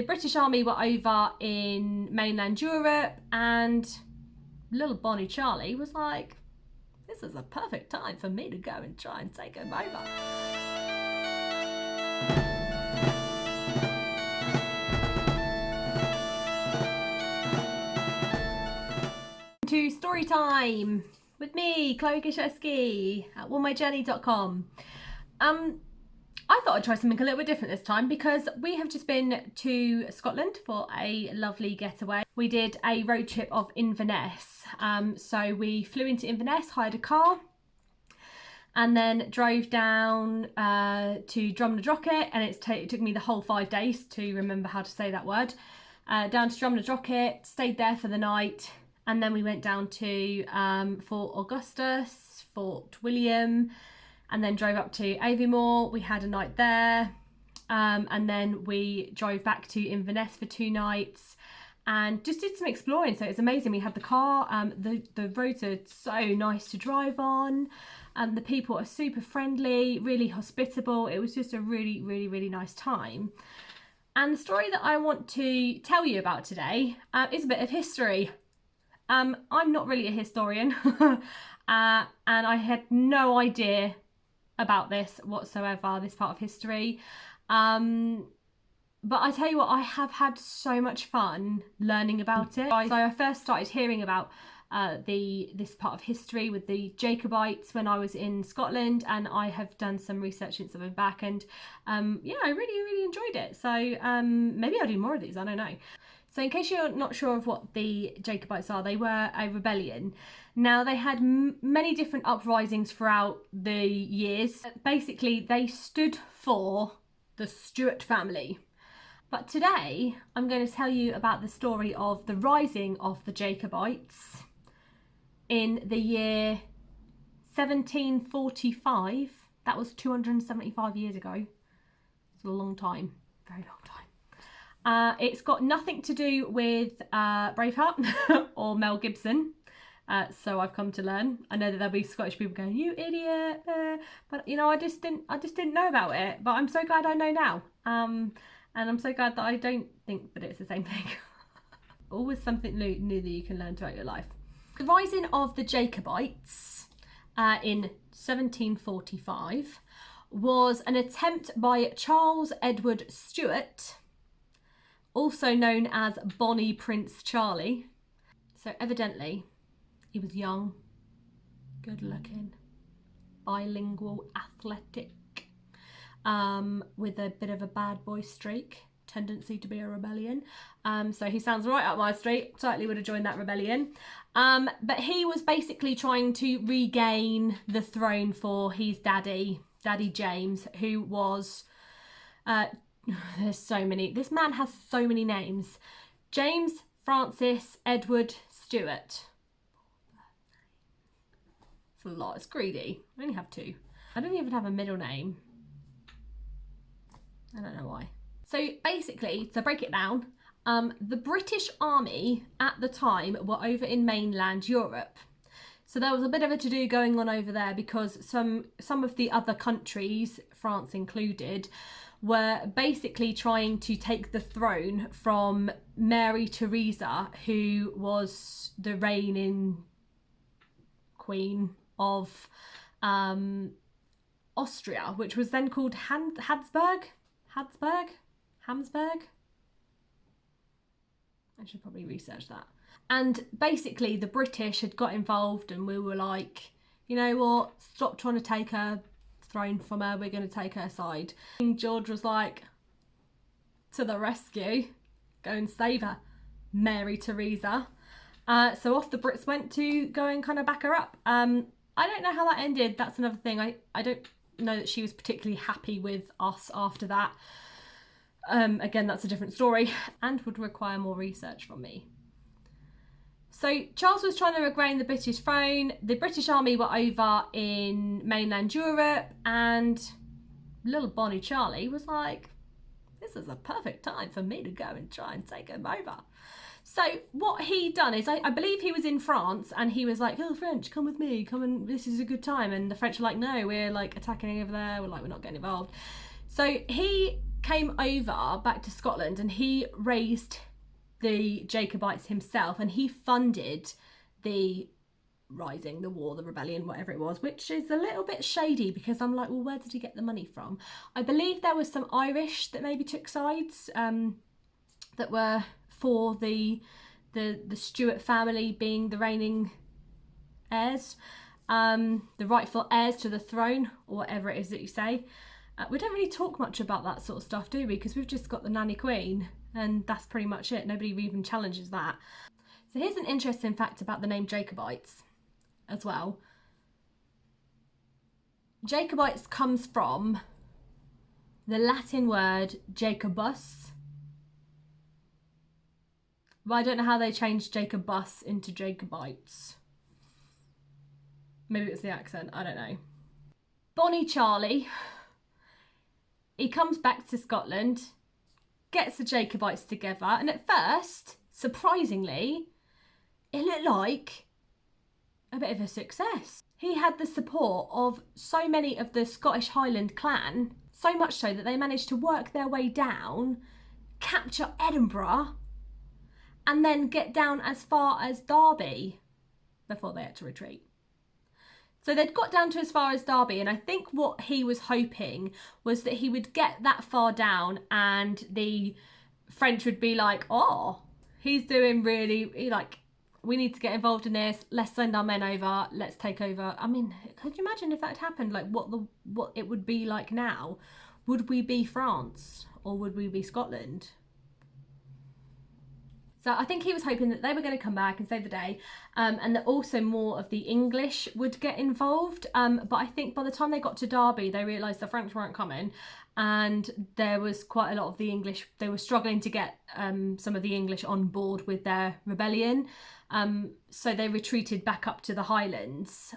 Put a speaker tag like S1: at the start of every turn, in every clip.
S1: The British Army were over in mainland Europe, and little Bonnie Charlie was like, this is a perfect time for me to go and try and take them over. To story time with me, Chloe Gishesky at onemyjourney.com. I thought I'd try something a little bit different this time because we have just been to Scotland for a lovely getaway. We did a road trip of Inverness. So we flew into Inverness, hired a car, and then drove down to DRUMNADROCHIT, and it took me the whole 5 days to remember how to say that word. Down to DRUMNADROCHIT, stayed there for the night, and then we went down to Fort Augustus, Fort William, and then drove up to Aviemore. We had a night there, and then we drove back to Inverness for 2 nights and just did some exploring. So it's amazing. We had the car, the roads are so nice to drive on, the people are super friendly, really hospitable. It was just a really nice time. And the story that I want to tell you about today is a bit of history. I'm not really a historian, and I had no idea about this whatsoever, this part of history. But I tell you what, I have had so much fun learning about it. So I first started hearing about this part of history with the Jacobites when I was in Scotland, and I have done some research since I've been back, and yeah, I really enjoyed it. So maybe I'll do more of these, I don't know. So in case you're not sure of what the Jacobites are, they were a rebellion. Now, they had many different uprisings throughout the years. Basically, they stood for the Stuart family. But today, I'm going to tell you about the story of the rising of the Jacobites in the year 1745. That was 275 years ago. It's a long time, very long time. It's got nothing to do with Braveheart or Mel Gibson, so I've come to learn. I know that there'll be Scottish people going, "You idiot!" But you know, I just didn't know about it. But I'm so glad I know now, and I'm so glad that I don't think that it's the same thing. Always something new that you can learn throughout your life. The rising of the Jacobites in 1745 was an attempt by Charles Edward Stuart, also known as Bonnie Prince Charlie. So evidently he was young, good looking, bilingual, athletic, with a bit of a bad boy streak, tendency to be a rebellion. So he sounds right up my street, certainly would have joined that rebellion. But he was basically trying to regain the throne for his Daddy James, who was there's so many. This man has so many names. James Francis Edward Stuart. It's a lot. It's greedy. I only have 2. I don't even have a middle name. I don't know why. So basically, to break it down, the British Army at the time were over in mainland Europe. So there was a bit of a to-do going on over there because some of the other countries, France included, were basically trying to take the throne from Mary Theresa, who was the reigning queen of Austria, which was then called Habsburg. I should probably research that. And basically the British had got involved, and we were like, you know what, stop trying to take her throne from her, we're going to take her side. King George was like, to the rescue, go and save her, Mary Theresa. So off the Brits went to go and kind of back her up. I don't know how that ended. That's another thing. I don't know that she was particularly happy with us after that. Again, that's a different story and would require more research from me. So Charles was trying to regain the British throne. The British Army were over in mainland Europe, and little Bonnie Charlie was like, this is a perfect time for me to go and try and take him over. So what he done is, I believe he was in France, and he was like, oh, French, come with me, come and this is a good time. And the French were like, no, we're like attacking over there, we're not getting involved. So he came over back to Scotland and he raised the Jacobites himself, and he funded the rising, the war, the rebellion, whatever it was, which is a little bit shady because I'm like, well, where did he get the money from? I believe there was some Irish that maybe took sides, that were for the Stuart family being the reigning heirs, the rightful heirs to the throne, or whatever it is that you say. We don't really talk much about that sort of stuff, do we? Because we've just got the nanny queen, and that's pretty much it. Nobody even challenges that. So here's an interesting fact about the name Jacobites as well. Jacobites comes from the Latin word Jacobus. Well, I don't know how they changed Jacobus into Jacobites. Maybe it's the accent, I don't know. Bonnie Charlie, he comes back to Scotland, gets the Jacobites together, and at first, surprisingly, it looked like a bit of a success. He had the support of so many of the Scottish Highland clan, so much so that they managed to work their way down, capture Edinburgh, and then get down as far as Derby before they had to retreat. So they'd got down to as far as Derby, and I think what he was hoping was that he would get that far down and the French would be like, oh, he's doing really, like, we need to get involved in this, let's send our men over, let's take over. I mean, could you imagine if that had happened, like what it would be like now? Would we be France or would we be Scotland? So I think he was hoping that they were going to come back and save the day, and that also more of the English would get involved. But I think by the time they got to Derby, they realised the French weren't coming, and there was quite a lot of the English. They were struggling to get some of the English on board with their rebellion. So they retreated back up to the Highlands.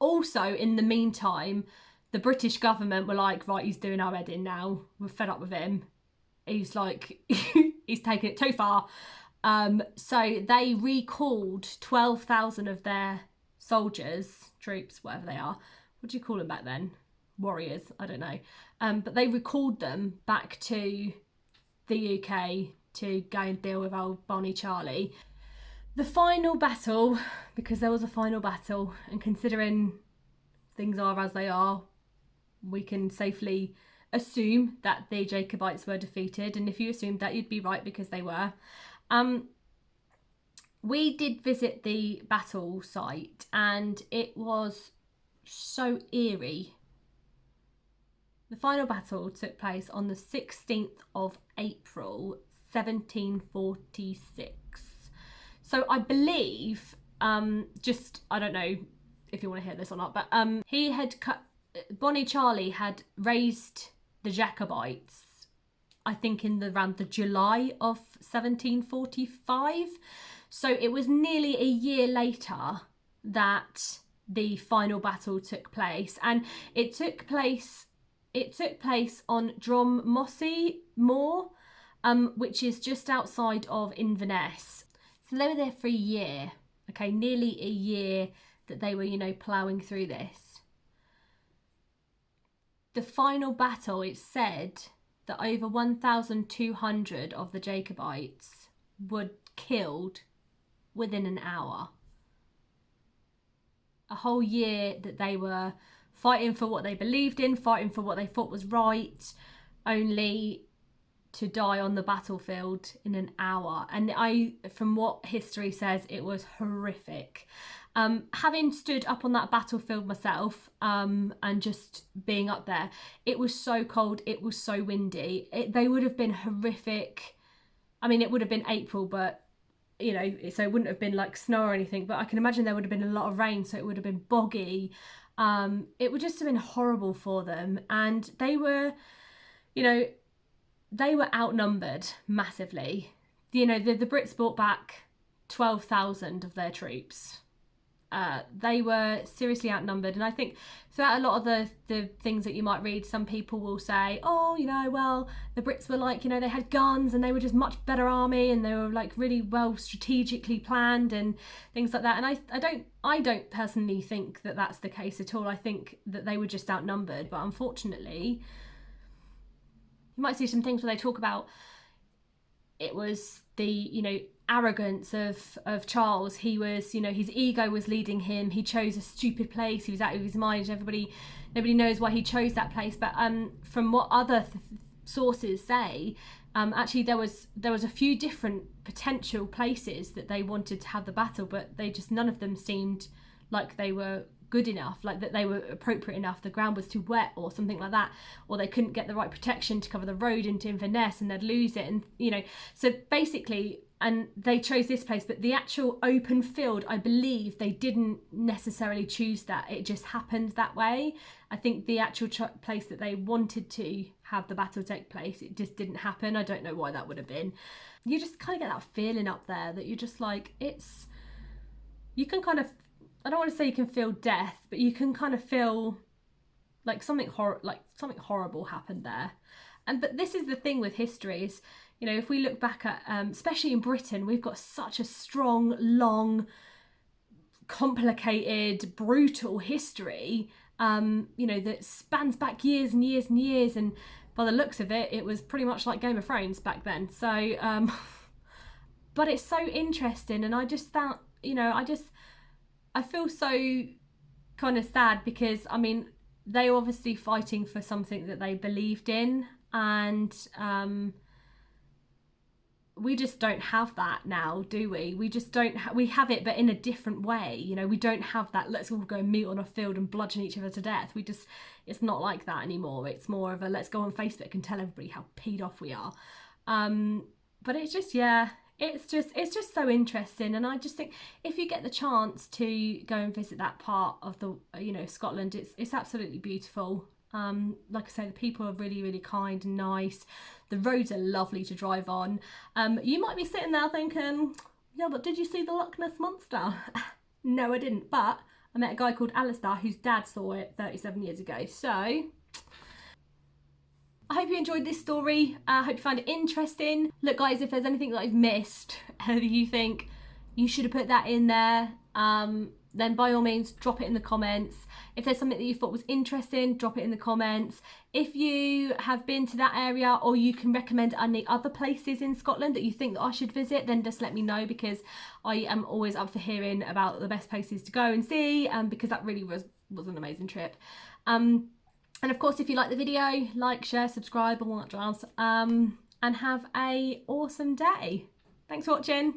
S1: Also, in the meantime, the British government were like, right, he's doing our head in now. We're fed up with him. He's like, he's taken it too far. So they recalled 12,000 of their soldiers, troops, whatever they are. What do you call them back then? Warriors, I don't know. But they recalled them back to the UK to go and deal with old Bonnie Charlie. The final battle, because there was a final battle, and considering things are as they are, we can safely assume that the Jacobites were defeated, and if you assumed that, you'd be right, because they were. We did visit the battle site and it was so eerie. The final battle took place on the 16th of April 1746. So I believe, I don't know if you want to hear this or not, but Bonnie Charlie had raised the Jacobites, I think around the July of 1745. So it was nearly a year later that the final battle took place, and it took place on Drumnadrochit Moor, which is just outside of Inverness. So they were there for a year, okay, nearly a year that they were, ploughing through this. The final battle, it said that over 1,200 of the Jacobites were killed within an hour. A whole year that they were fighting for what they believed in, fighting for what they thought was right, only to die on the battlefield in an hour. And from what history says, it was horrific. Having stood up on that battlefield myself, and just being up there, it was so cold, it was so windy. They would have been horrific. I mean, it would have been April, but so it wouldn't have been like snow or anything, but I can imagine there would have been a lot of rain, so it would have been boggy. It would just have been horrible for them. And they were, they were outnumbered massively. The Brits brought back 12,000 of their troops. They were seriously outnumbered, and I think throughout a lot of the things that you might read, some people will say, oh, well, the Brits were like, they had guns and they were just much better army, and they were like really well strategically planned and things like that. And I don't personally think that that's the case at all. I think that they were just outnumbered, but unfortunately, you might see some things where they talk about it was the, you know, arrogance of Charles. He was, you know, his ego was leading him. He chose a stupid place. He was out of his mind. Nobody knows why he chose that place. But from what other sources say, actually there was a few different potential places that they wanted to have the battle, but they just, none of them seemed like they were good enough, like that they were appropriate enough. The ground was too wet or something like that, or they couldn't get the right protection to cover the road into Inverness and they'd lose it, and you know, so basically, and they chose this place, but the actual open field, I believe they didn't necessarily choose that, it just happened that way. I think the actual place that they wanted to have the battle take place, it just didn't happen. I don't know why that would have been. You just kind of get that feeling up there that you're just like, it's, you can kind of, I don't want to say you can feel death, but you can kind of feel like something horrible happened there. But this is the thing with history is, you know, if we look back at, especially in Britain, we've got such a strong, long, complicated, brutal history, you know, that spans back years and years and years. And by the looks of it, it was pretty much like Game of Thrones back then. So, but it's so interesting. And I just thought, you know, I feel so kind of sad because, I mean, they were obviously fighting for something that they believed in, and we just don't have that now, do we? We just don't, we have it, but in a different way. You know, we don't have that, let's all go and meet on a field and bludgeon each other to death. We just, it's not like that anymore. It's more of a, let's go on Facebook and tell everybody how peed off we are. But it's just, yeah, it's just so interesting. And I just think if you get the chance to go and visit that part of the, you know, Scotland, it's absolutely beautiful. Like I say, the people are really, really kind and nice. The roads are lovely to drive on. You might be sitting there thinking, yeah, but did you see the Loch Ness Monster? No, I didn't. But I met a guy called Alistair whose dad saw it 37 years ago. So I hope you enjoyed this story. I hope you found it interesting. Look, guys, if there's anything that I've missed, that you think you should have put that in there, then by all means, drop it in the comments. If there's something that you thought was interesting, drop it in the comments. If you have been to that area, or you can recommend any other places in Scotland that you think that I should visit, then just let me know, because I am always up for hearing about the best places to go and see, because that really was an amazing trip. And of course, if you like the video, like, share, subscribe, all that jazz, and have a awesome day. Thanks for watching.